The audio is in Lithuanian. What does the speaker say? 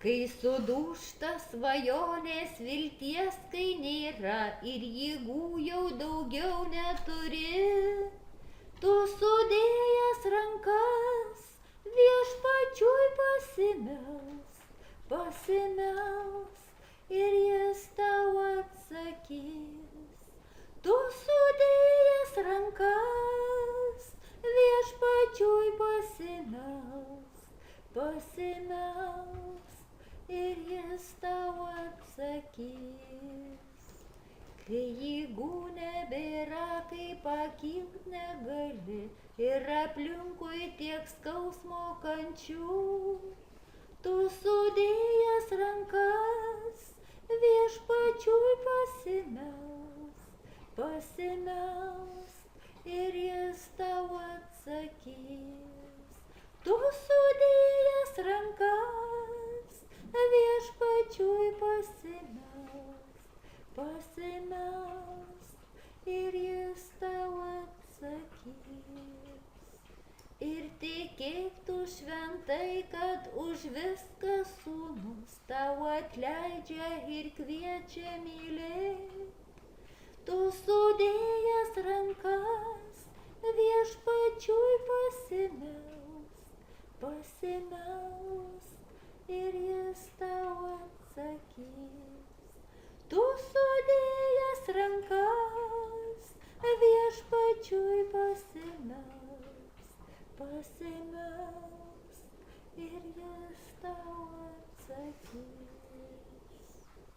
Kai sudūžta svajonės vilties, kai nėra ir jėgų jau daugiau neturi, tu sudėjęs rankas viešpačiui pasimelsk ir jis tau atsakys. Tu sudėjęs rankas viešpačiui pasimelsk ir jis tau atsakys. Kai jėgų nebėra, kai pakilt negali ir aplinkui tiek skausmo kančių, tu sudėjęs rankas viešpačiui pasimelsk ir jis tau atsakys. Tu sudėjęs rankas viešpačiui pasimelsk ir jis tau atsakys. Ir tikėk tu šventai, kad už viską sūnus tau atleidžia ir kviečia mylėti. Tu sudėjęs rankas viešpačiui pasimelsk ir jis tau atsakys. Tu sudėjęs rankas viešpačiui pasimelsk ir jis tau atsakys.